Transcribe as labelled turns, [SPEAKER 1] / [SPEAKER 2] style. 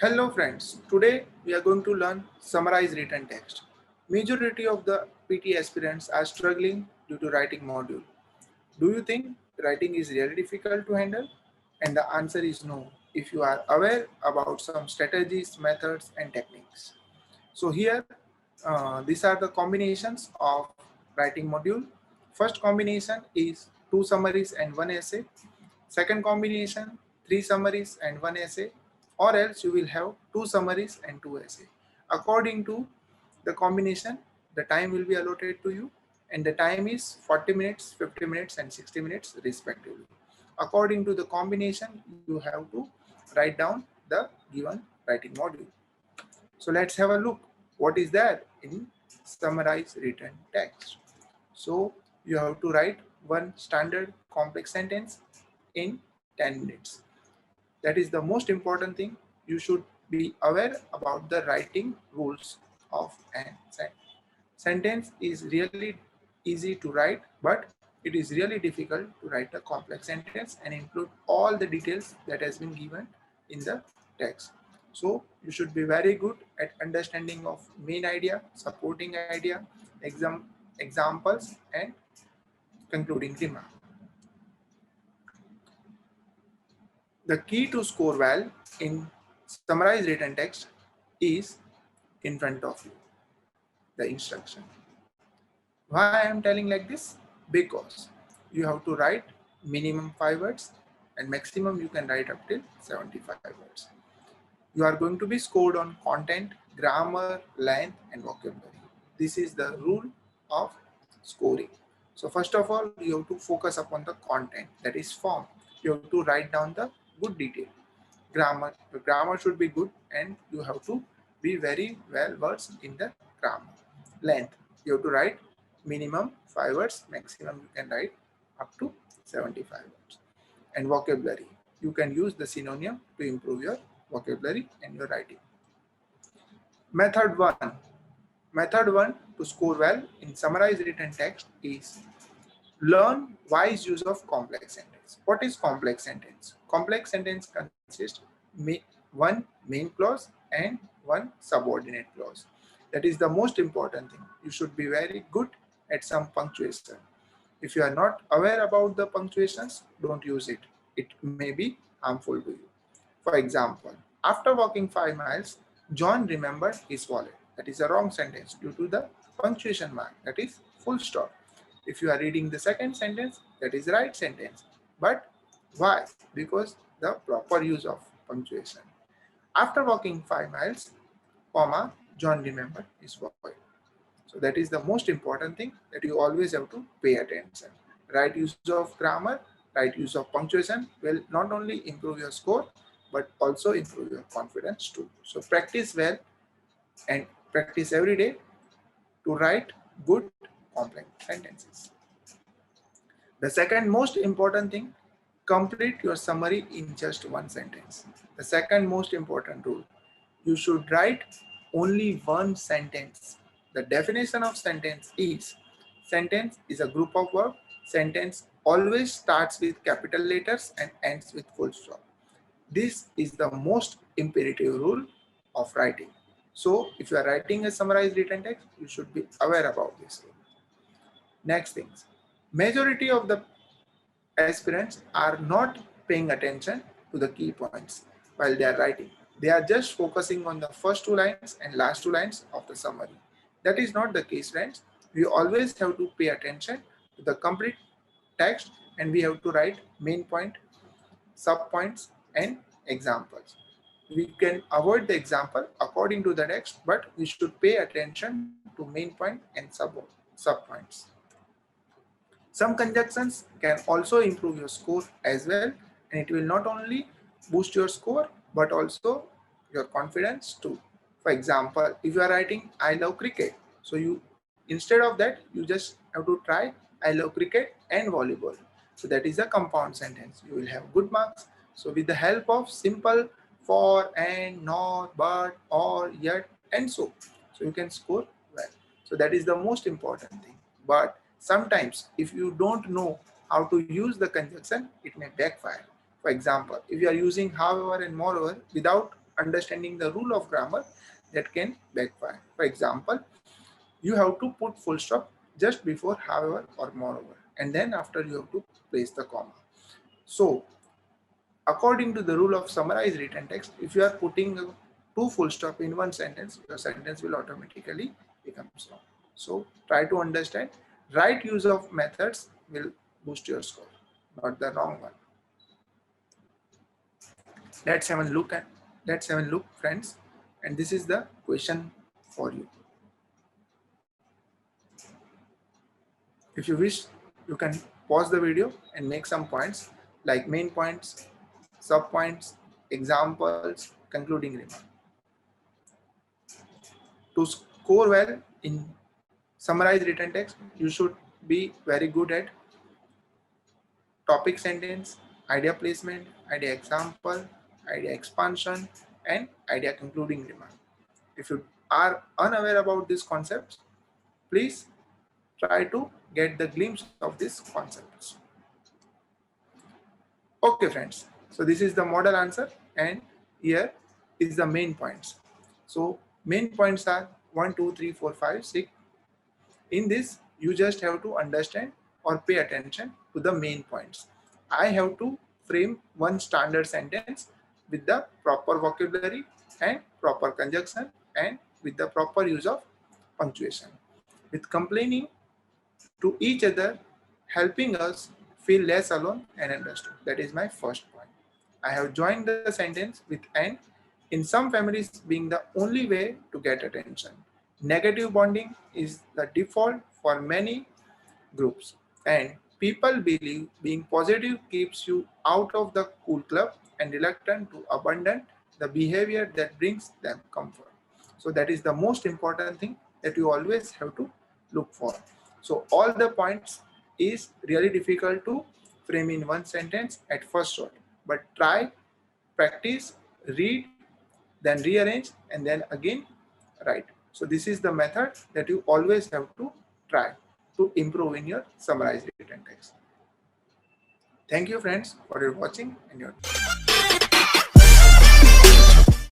[SPEAKER 1] Hello friends, today we are going to learn summarize written text. Majority of the PT aspirants are struggling due to writing module. Do you think writing is really difficult to handle? And the answer is no, if you are aware about some strategies, methods and techniques. So here, these are the combinations of writing module. First combination is two summaries and one essay. Second combination, three summaries and one essay, or else you will have two summaries and two essay. According to the combination, the time will be allotted to you, and the time is 40 minutes, 50 minutes, and 60 minutes respectively. According to the combination, you have to write down the given writing module. So let's have a look what is there in summarize written text. So you have to write one standard complex sentence in 10 minutes. That is the most important thing. You should be aware about the writing rules of an sentence. Is really easy to write, but it is really difficult to write a complex sentence and include all the details that has been given in the text. So you should be very good at understanding of main idea, supporting idea, examples and concluding remark. The key to score well in summarized written text is in front of you, the instruction. Why I am telling like this? Because you have to write minimum 5 words and maximum you can write up till 75 words. You are going to be scored on content, grammar, length and vocabulary. This is the rule of scoring. So first of all, you have to focus upon the content, that is form. You have to write down the good detail. The grammar should be good and you have to be very well versed in the grammar. Length, you have to write minimum 5 words, maximum you can write up to 75 words. And vocabulary, you can use the synonym to improve your vocabulary and your writing. Method 1. Method 1 to score well in summarized written text is learn wise use of complex sentence. What is complex sentence? Complex sentence consists one main clause and one subordinate clause. That is the most important thing. You should be very good at some punctuation. If you are not aware about the punctuations, don't use it. It may be harmful to you. For example, after walking 5 miles, John remembered his wallet. That is a wrong sentence due to the punctuation mark, that is full stop. If you are reading the second sentence, that is right sentence. But why? Because the proper use of punctuation. After walking 5 miles, comma, John remembered his wallet. So that is the most important thing that you always have to pay attention. Right use of grammar, right use of punctuation will not only improve your score, but also improve your confidence too. So practice well and practice every day to write good complex sentences. The second most important thing, complete your summary in just one sentence. The second most important rule, you should write only one sentence. The definition of sentence is a group of verbs. Sentence always starts with capital letters and ends with full stop. This is the most imperative rule of writing. So if you are writing a summarized written text, you should be aware about this rule. Next things, majority of the aspirants are not paying attention to the key points while they are writing. They are just focusing on the first two lines and last two lines of the summary. That is not the case, friends. We always have to pay attention to the complete text and we have to write main point, sub points and examples. We can avoid the example according to the text, but we should pay attention to main point and sub points. Some conjunctions can also improve your score as well, and it will not only boost your score but also your confidence too. For example, if you are writing I love cricket, so you instead of that you just have to try I love cricket and volleyball. So that is a compound sentence. You will have good marks. So with the help of simple for, and, not, but, or, yet, and so you can score well. So that is the most important thing. But sometimes if you don't know how to use the conjunction, it may backfire. For example, if you are using however and moreover without understanding the rule of grammar that can backfire. For example, you have to put full stop just before however or moreover, and then after you have to place the comma. So according to the rule of summarized written text, if you are putting two full stop in one sentence, your sentence will automatically become long. So try to understand. Right use of methods will boost your score, not the wrong one. Let's have a look, friends, and this is the question for you. If you wish, you can pause the video and make some points like main points, sub points, examples, concluding remark. To score well in summarized written text, you should be very good at topic sentence, idea placement, idea example, idea expansion, and idea concluding remark. If you are unaware about these concepts, please try to get the glimpse of these concepts. Okay, friends. So this is the model answer, and here is the main points. So main points are 1, 2, 3, 4, 5, 6. In this, you just have to understand or pay attention to the main points. I have to frame one standard sentence with the proper vocabulary and proper conjunction and with the proper use of punctuation. With complaining to each other, helping us feel less alone and understood. That is my first point. I have joined the sentence with "and" in some families being the only way to get attention. Negative bonding is the default for many groups, and people believe being positive keeps you out of the cool club and reluctant to abandon the behavior that brings them comfort. So that is the most important thing that you always have to look for. So all the points is really difficult to frame in one sentence at first shot, but try, practice, read, then rearrange, and then again write. So this is the method that you always have to try to improve in your summarized written text. Thank you, friends, for your watching and your